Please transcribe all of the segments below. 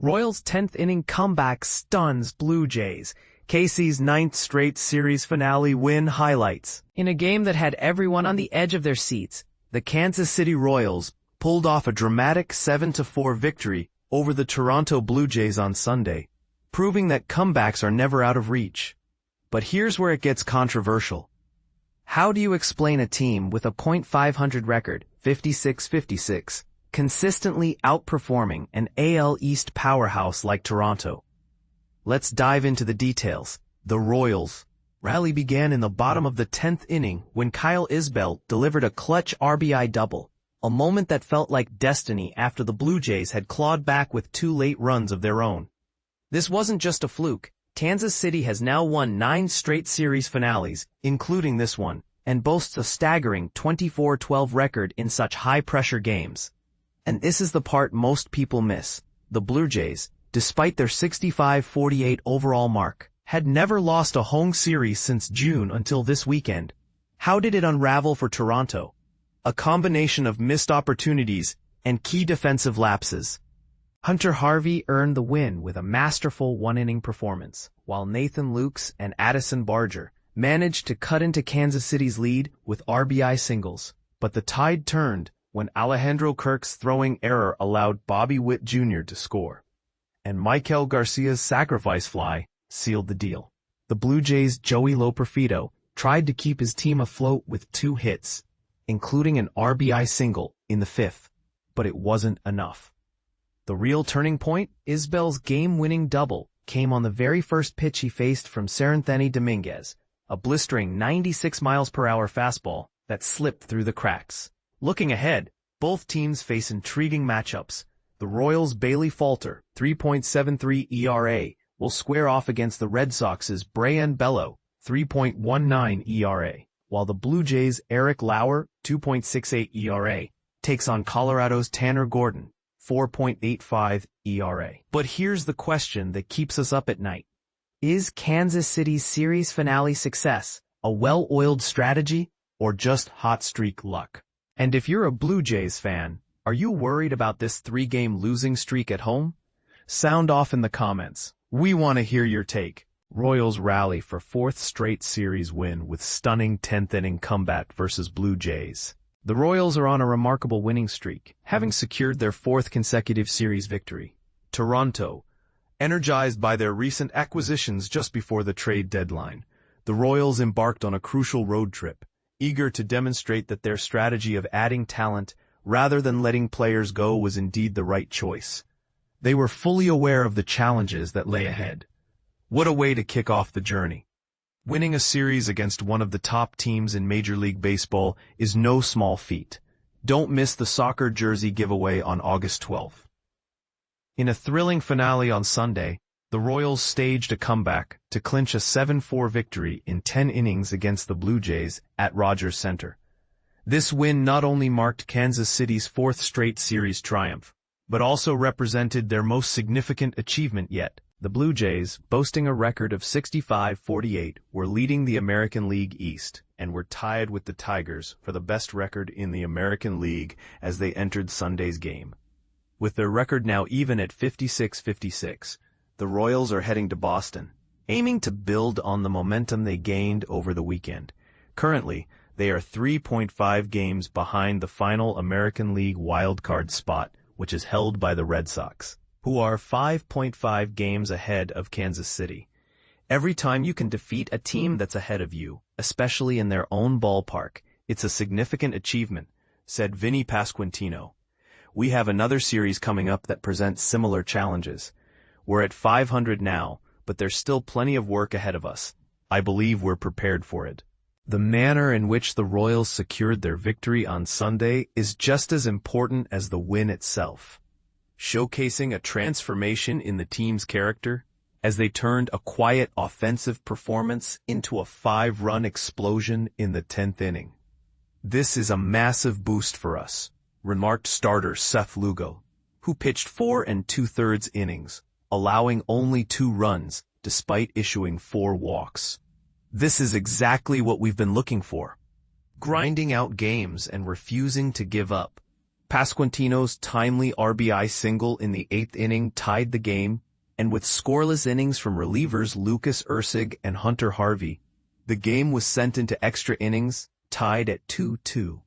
Royals' 10th inning comeback stuns Blue Jays. KC's ninth straight series finale win highlights. In a game that had everyone on the edge of their seats, the Kansas City Royals pulled off a dramatic 7-4 victory over the Toronto Blue Jays on Sunday, proving that comebacks are never out of reach. But here's where it gets controversial. How do you explain a team with a .500 record, 56-56, consistently outperforming an AL East powerhouse like Toronto? Let's dive into the details. The Royals' rally began in the bottom of the 10th inning when Kyle Isbel delivered a clutch RBI double, a moment that felt like destiny after the Blue Jays had clawed back with 2 late runs of their own. This wasn't just a fluke. Kansas City has now won 9 straight series finales, including this one, and boasts a staggering 24-12 record in such high-pressure games. And this is the part most people miss. The Blue Jays, despite their 65-48 overall mark, had never lost a home series since June until this weekend. How did it unravel for Toronto? A combination of missed opportunities and key defensive lapses. Hunter Harvey earned the win with a masterful one-inning performance, while Nathan Lukes and Addison Barger managed to cut into Kansas City's lead with RBI singles. But the tide turned when Alejandro Kirk's throwing error allowed Bobby Witt Jr. to score, and Maikel Garcia's sacrifice fly sealed the deal. The Blue Jays' Joey Loperfido tried to keep his team afloat with 2 hits, including an RBI single in the 5th, but it wasn't enough. The real turning point, Isbel's game-winning double, came on the very first pitch he faced from Seranthony Dominguez, a blistering 96 mph fastball that slipped through the cracks. Looking ahead, both teams face intriguing matchups. The Royals' Bailey Falter, 3.73 ERA, will square off against the Red Sox's Brayan Bello, 3.19 ERA, while the Blue Jays' Eric Lauer, 2.68 ERA, takes on Colorado's Tanner Gordon, 4.85 ERA. But here's the question that keeps us up at night. Is Kansas City's series finale success a well-oiled strategy or just hot streak luck? And if you're a Blue Jays fan, are you worried about this 3-game losing streak at home? Sound off in the comments. We want to hear your take. Royals rally for 4th straight series win with stunning 10th inning comeback versus Blue Jays. The Royals are on a remarkable winning streak, having secured their 4th consecutive series victory. Toronto, energized by their recent acquisitions just before the trade deadline, the Royals embarked on a crucial road trip, eager to demonstrate that their strategy of adding talent rather than letting players go was indeed the right choice. They were fully aware of the challenges that lay ahead. What a way to kick off the journey! Winning a series against one of the top teams in Major League Baseball is no small feat. Don't miss the soccer jersey giveaway on August 12th. In a thrilling finale on Sunday, the Royals staged a comeback to clinch a 7-4 victory in 10 innings against the Blue Jays at Rogers Center. This win not only marked Kansas City's 4th straight series triumph, but also represented their most significant achievement yet. The Blue Jays, boasting a record of 65-48, were leading the American League East and were tied with the Tigers for the best record in the American League as they entered Sunday's game. With their record now even at 56-56, the Royals are heading to Boston, aiming to build on the momentum they gained over the weekend. Currently, they are 3.5 games behind the final American League wildcard spot, which is held by the Red Sox, who are 5.5 games ahead of Kansas City. Every time you can defeat a team that's ahead of you, especially in their own ballpark, it's a significant achievement, said Vinnie Pasquantino. We have another series coming up that presents similar challenges. We're at 500 now, but there's still plenty of work ahead of us. I believe we're prepared for it. The manner in which the Royals secured their victory on Sunday is just as important as the win itself, showcasing a transformation in the team's character as they turned a quiet offensive performance into a 5-run explosion in the 10th inning. This is a massive boost for us, remarked starter Seth Lugo, who pitched 4 2/3 innings, allowing only 2 runs despite issuing 4 walks. This is exactly what we've been looking for. Grinding out games and refusing to give up. Pasquantino's timely RBI single in the 8th inning tied the game, and with scoreless innings from relievers Lucas Erceg and Hunter Harvey, the game was sent into extra innings, tied at 2-2.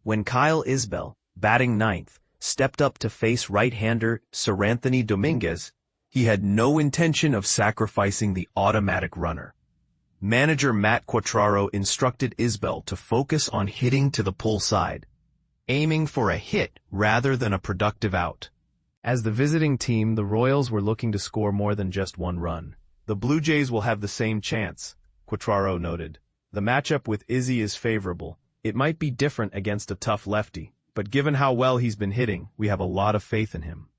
When Kyle Isbel, batting ninth, stepped up to face right-hander Seranthony Dominguez, he had no intention of sacrificing the automatic runner. Manager Matt Quatraro instructed Isbel to focus on hitting to the pull side, aiming for a hit rather than a productive out. As the visiting team, the Royals were looking to score more than just one run. The Blue Jays will have the same chance, Quatraro noted. The matchup with Izzy is favorable. It might be different against a tough lefty, but given how well he's been hitting, we have a lot of faith in him.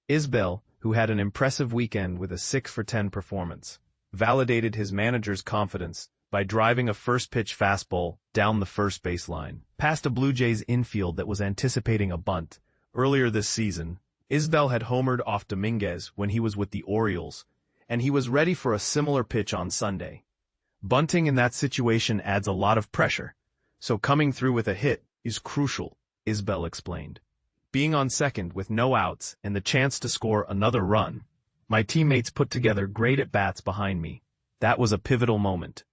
Isbel, who had an impressive weekend with a 6-for-10 performance, validated his manager's confidence by driving a first-pitch fastball down the first baseline, past a Blue Jays infield that was anticipating a bunt. Earlier this season, Isbel had homered off Dominguez when he was with the Orioles, and he was ready for a similar pitch on Sunday. Bunting in that situation adds a lot of pressure, so coming through with a hit is crucial, Isbel explained. Being on second with no outs and the chance to score another run, my teammates put together great at-bats behind me. That was a pivotal moment.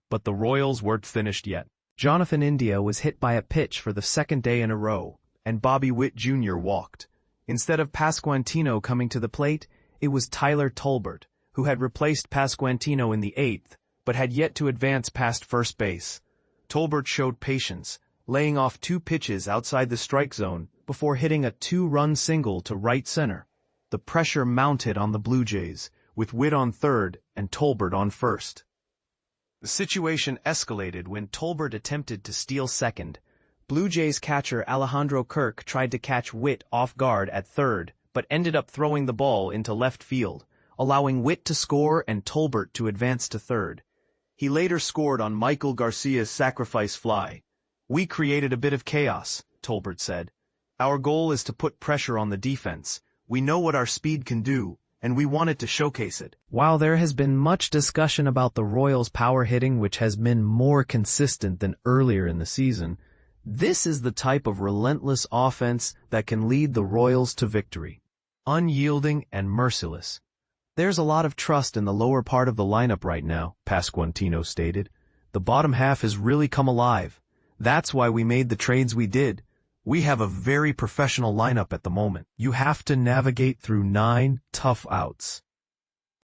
But the Royals weren't finished yet. Jonathan India was hit by a pitch for the second day in a row, and Bobby Witt Jr. walked. Instead of Pasquantino coming to the plate, it was Tyler Tolbert, who had replaced Pasquantino in the 8th, but had yet to advance past first base. Tolbert showed patience, laying off 2 pitches outside the strike zone before hitting a 2-run single to right center. The pressure mounted on the Blue Jays, with Witt on third and Tolbert on first. The situation escalated when Tolbert attempted to steal second. Blue Jays catcher Alejandro Kirk tried to catch Witt off guard at third, but ended up throwing the ball into left field, allowing Witt to score and Tolbert to advance to third. He later scored on Michael Garcia's sacrifice fly. "We created a bit of chaos," Tolbert said. "Our goal is to put pressure on the defense. We know what our speed can do, and we wanted to showcase it." While there has been much discussion about the Royals' power hitting, which has been more consistent than earlier in the season, this is the type of relentless offense that can lead the Royals to victory. Unyielding and merciless. "There's a lot of trust in the lower part of the lineup right now," Pasquantino stated. "The bottom half has really come alive. That's why we made the trades we did. We have a very professional lineup at the moment. You have to navigate through 9 tough outs.